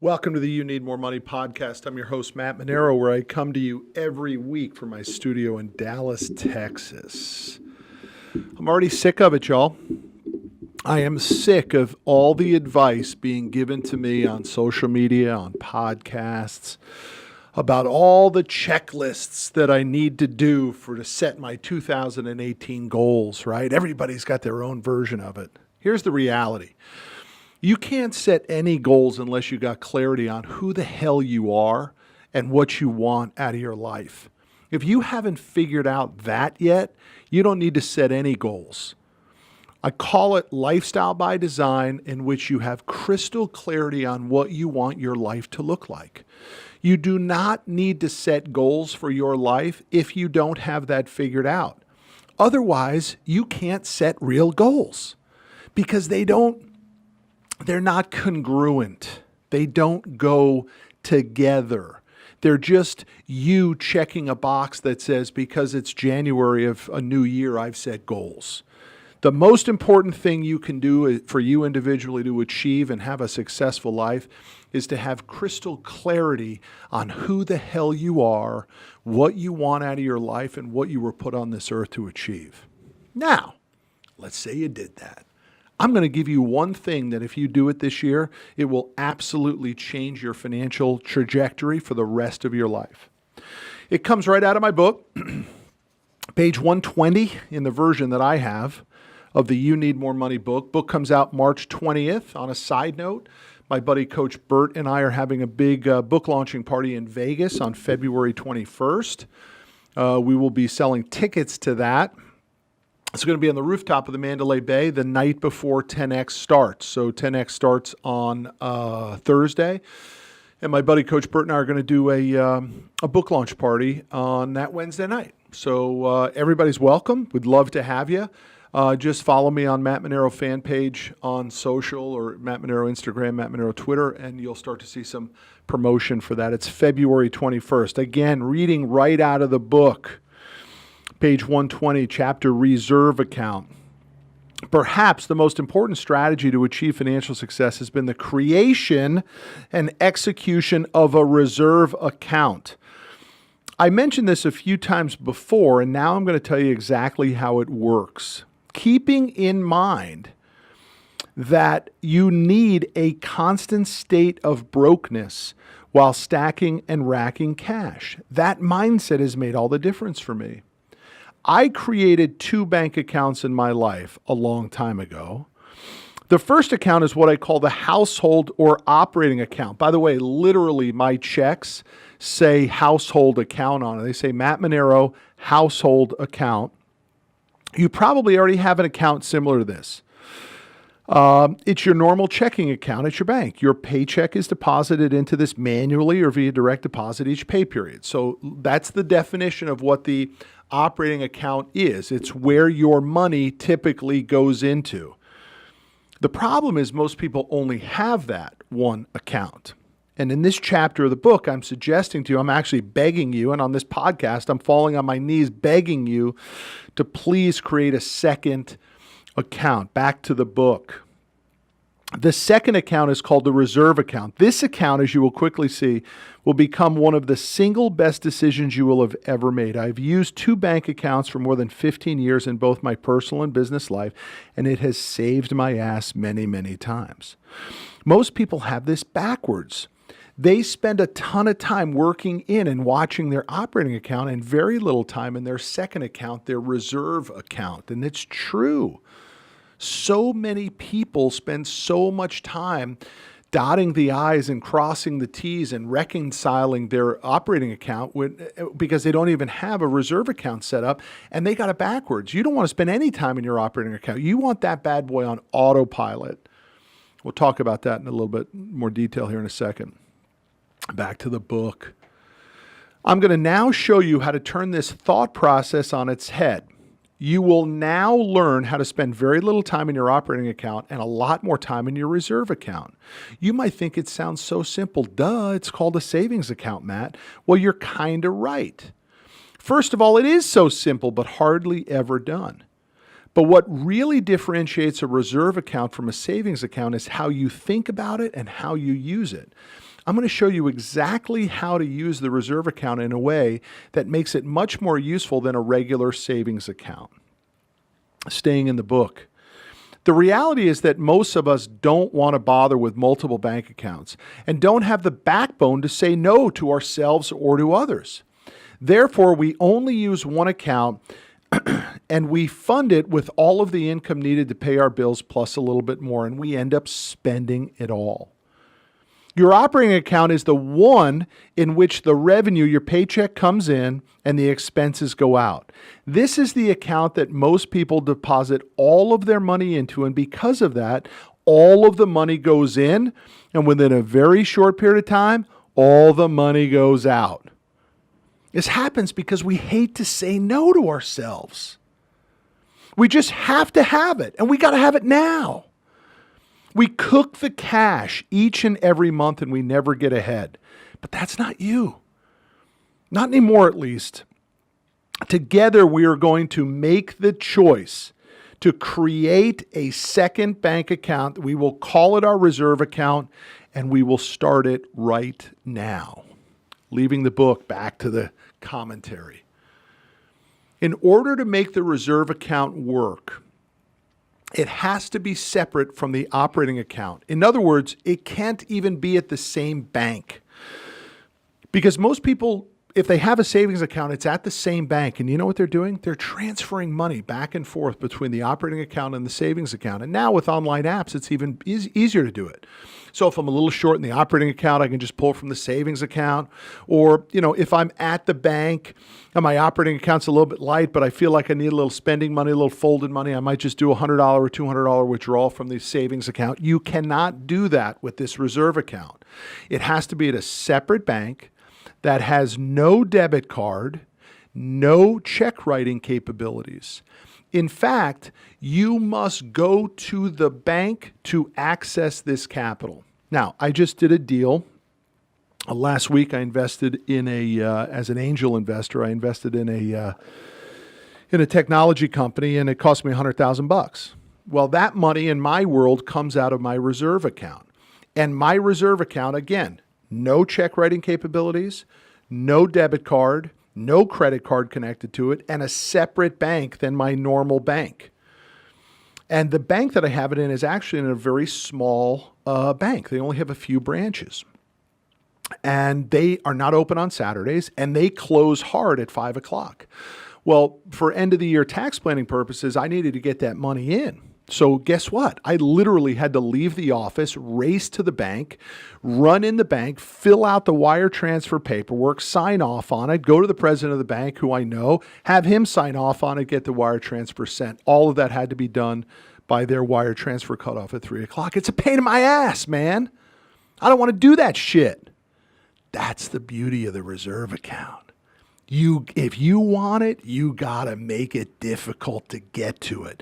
Welcome to the You Need More Money podcast. I'm your host, Matt Manero, where I come to you every week from my studio in Dallas, Texas. I'm already sick of it, y'all. I am sick of all the advice being given to me on social media, on podcasts, about all the checklists that I need to do to set my 2018 goals, right? Everybody's got their own version of it. Here's the reality. You can't set any goals unless you got clarity on who the hell you are and what you want out of your life. If you haven't figured out that yet, you don't need to set any goals. I call it lifestyle by design, in which you have crystal clarity on what you want your life to look like. You do not need to set goals for your life if you don't have that figured out. Otherwise, you can't set real goals because they're not congruent. They don't go together. They're just you checking a box that says, because it's January of a new year, I've set goals. The most important thing you can do for you individually to achieve and have a successful life is to have crystal clarity on who the hell you are, what you want out of your life, and what you were put on this earth to achieve. Now, let's say you did that. I'm going to give you one thing that if you do it this year, it will absolutely change your financial trajectory for the rest of your life. It comes right out of my book, page 120 in the version that I have of the You Need More Money book. Book comes out March 20th. On a side note, my buddy Coach Bert and I are having a big book launching party in Vegas on February 21st. We will be selling tickets to that. It's going to be on the rooftop of the Mandalay Bay the night before 10X starts. So 10X starts on Thursday. And my buddy Coach Bert and I are going to do a book launch party on that Wednesday night. So everybody's welcome. We'd love to have you. Just follow me on Matt Manero fan page on social, or Matt Manero Instagram, Matt Manero Twitter, and you'll start to see some promotion for that. It's February 21st. Again, reading right out of the book. Page 120, chapter Reserve Account. Perhaps the most important strategy to achieve financial success has been the creation and execution of a reserve account. I mentioned this a few times before, and now I'm going to tell you exactly how it works. Keeping in mind that you need a constant state of brokenness while stacking and racking cash. That mindset has made all the difference for me. I created 2 bank accounts in my life a long time ago. The first account is what I call the household or operating account. By the way, literally my checks say household account on it. They say Matt Manero household account. You probably already have an account similar to this. It's your normal checking account at your bank. Your paycheck is deposited into this manually or via direct deposit each pay period. So that's the definition of what the operating account is. It's where your money typically goes into. The problem is most people only have that one account. And in this chapter of the book, I'm suggesting to you, I'm actually begging you, and on this podcast, I'm falling on my knees begging you to please create a second account. Back to the book. The second account is called the reserve account. This account, as you will quickly see, will become one of the single best decisions you will have ever made. I've used 2 bank accounts for more than 15 years in both my personal and business life, and it has saved my ass many, many times. Most people have this backwards. They spend a ton of time working in and watching their operating account and very little time in their second account, their reserve account. And it's true. So many people spend so much time dotting the I's and crossing the T's and reconciling their operating account because they don't even have a reserve account set up, and they got it backwards. You don't want to spend any time in your operating account. You want that bad boy on autopilot. We'll talk about that in a little bit more detail here in a second. Back to the book. I'm going to now show you how to turn this thought process on its head. You will now learn how to spend very little time in your operating account and a lot more time in your reserve account. You might think it sounds so simple. Duh, it's called a savings account, Matt. Well, you're kind of right. First of all, it is so simple, but hardly ever done. But what really differentiates a reserve account from a savings account is how you think about it and how you use it. I'm going to show you exactly how to use the reserve account in a way that makes it much more useful than a regular savings account. Staying in the book. The reality is that most of us don't want to bother with multiple bank accounts and don't have the backbone to say no to ourselves or to others. Therefore, we only use one account and we fund it with all of the income needed to pay our bills plus a little bit more, and we end up spending it all. Your operating account is the one in which the revenue, your paycheck, comes in and the expenses go out. This is the account that most people deposit all of their money into, and because of that, all of the money goes in, and within a very short period of time, all the money goes out. This happens because we hate to say no to ourselves. We just have to have it, and we got to have it now. We cook the cash each and every month and we never get ahead. But that's not you. Not anymore, at least. Together, we are going to make the choice to create a second bank account. We will call it our reserve account, and we will start it right now. Leaving the book, back to the commentary. In order to make the reserve account work, it has to be separate from the operating account. In other words, it can't even be at the same bank. Because most people, if they have a savings account, it's at the same bank. And you know what they're doing? They're transferring money back and forth between the operating account and the savings account. And now with online apps, it's even easier to do it. So if I'm a little short in the operating account, I can just pull from the savings account. Or, if I'm at the bank and my operating account's a little bit light, but I feel like I need a little spending money, a little folded money, I might just do a $100 or $200 withdrawal from the savings account. You cannot do that with this reserve account. It has to be at a separate bank that has no debit card, no check writing capabilities. In fact, you must go to the bank to access this capital. Now, I just did a deal. Last week, I invested in as an angel investor, I invested in a technology company, and it cost me $100,000. Well, that money in my world comes out of my reserve account. And my reserve account, again, no check writing capabilities, no debit card, no credit card connected to it, and a separate bank than my normal bank. And the bank that I have it in is actually in a very small bank. They only have a few branches. And they are not open on Saturdays, and they close hard at 5 o'clock. Well, for end of the year tax planning purposes, I needed to get that money in. So guess what? I literally had to leave the office, race to the bank, run in the bank, fill out the wire transfer paperwork, sign off on it, go to the president of the bank who I know, have him sign off on it, get the wire transfer sent. All of that had to be done by their wire transfer cutoff at 3 o'clock. It's a pain in my ass, man. I don't want to do that shit. That's the beauty of the reserve account. If you want it, you got to make it difficult to get to it.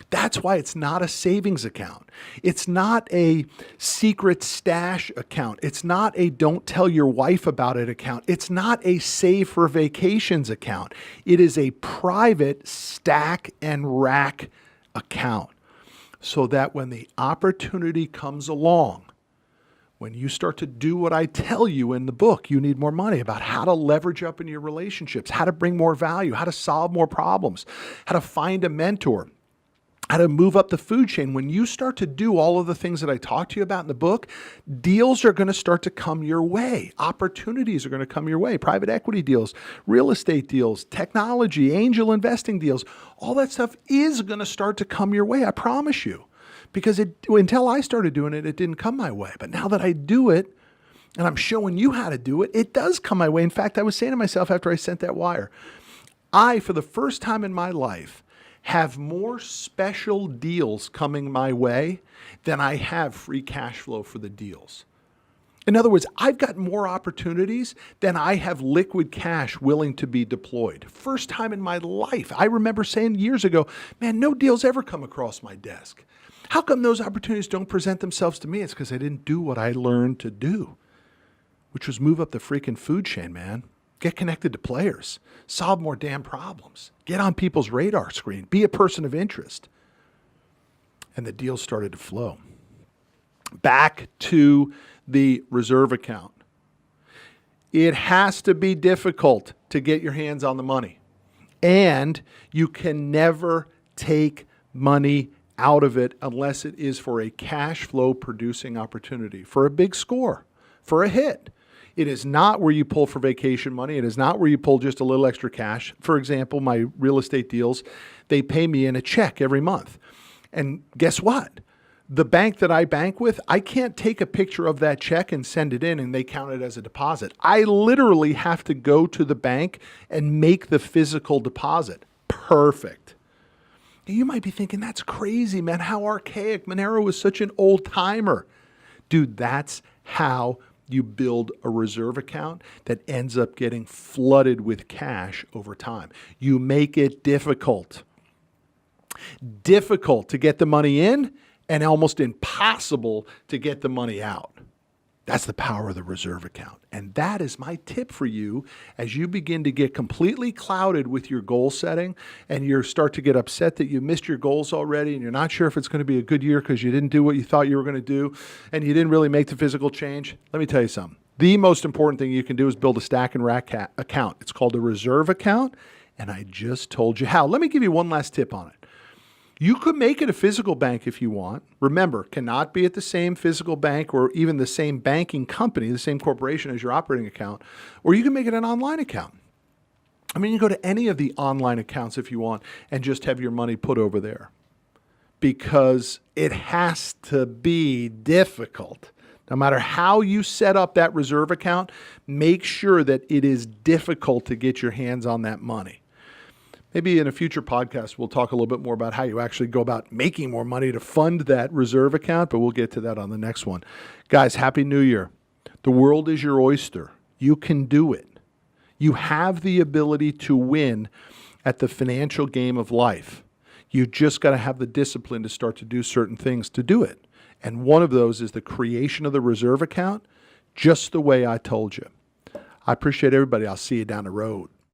That's why it's not a savings account. It's not a secret stash account. It's not a don't tell your wife about it account. It's not a save for vacations account. It is a private stack and rack account so that when the opportunity comes along, when you start to do what I tell you in the book, you need more money about how to leverage up in your relationships, how to bring more value, how to solve more problems, how to find a mentor, how to move up the food chain. When you start to do all of the things that I talked to you about in the book, deals are going to start to come your way. Opportunities are going to come your way. Private equity deals, real estate deals, technology, angel investing deals, all that stuff is going to start to come your way. I promise you. Because until I started doing it, it didn't come my way. But now that I do it, and I'm showing you how to do it, it does come my way. In fact, I was saying to myself after I sent that wire, I, for the first time in my life, have more special deals coming my way than I have free cash flow for the deals. In other words, I've got more opportunities than I have liquid cash willing to be deployed. First time in my life. I remember saying years ago, man, no deals ever come across my desk. How come those opportunities don't present themselves to me? It's because I didn't do what I learned to do, which was move up the freaking food chain, man. Get connected to players. Solve more damn problems. Get on people's radar screen. Be a person of interest. And the deals started to flow. Back to the reserve account. It has to be difficult to get your hands on the money. And you can never take money out of it unless it is for a cash flow producing opportunity, for a big score, for a hit. It is not where you pull for vacation money. It is not where you pull just a little extra cash. For example, my real estate deals, they pay me in a check every month. And guess what? The bank that I bank with, I can't take a picture of that check and send it in and they count it as a deposit. I literally have to go to the bank and make the physical deposit. Perfect. You might be thinking, that's crazy, man. How archaic. Manero is such an old timer. Dude, that's how you build a reserve account that ends up getting flooded with cash over time. You make it difficult. Difficult to get the money in and almost impossible to get the money out. That's the power of the reserve account. And that is my tip for you as you begin to get completely clouded with your goal setting and you start to get upset that you missed your goals already and you're not sure if it's going to be a good year because you didn't do what you thought you were going to do and you didn't really make the physical change. Let me tell you something. The most important thing you can do is build a stack and rack account. It's called a reserve account, and I just told you how. Let me give you one last tip on it. You could make it a physical bank if you want. Remember, cannot be at the same physical bank or even the same banking company, the same corporation as your operating account, or you can make it an online account. I mean, you go to any of the online accounts if you want and just have your money put over there because it has to be difficult. No matter how you set up that reserve account, make sure that it is difficult to get your hands on that money. Maybe in a future podcast, we'll talk a little bit more about how you actually go about making more money to fund that reserve account, but we'll get to that on the next one. Guys, Happy New Year. The world is your oyster. You can do it. You have the ability to win at the financial game of life. You just got to have the discipline to start to do certain things to do it. And one of those is the creation of the reserve account, just the way I told you. I appreciate everybody. I'll see you down the road.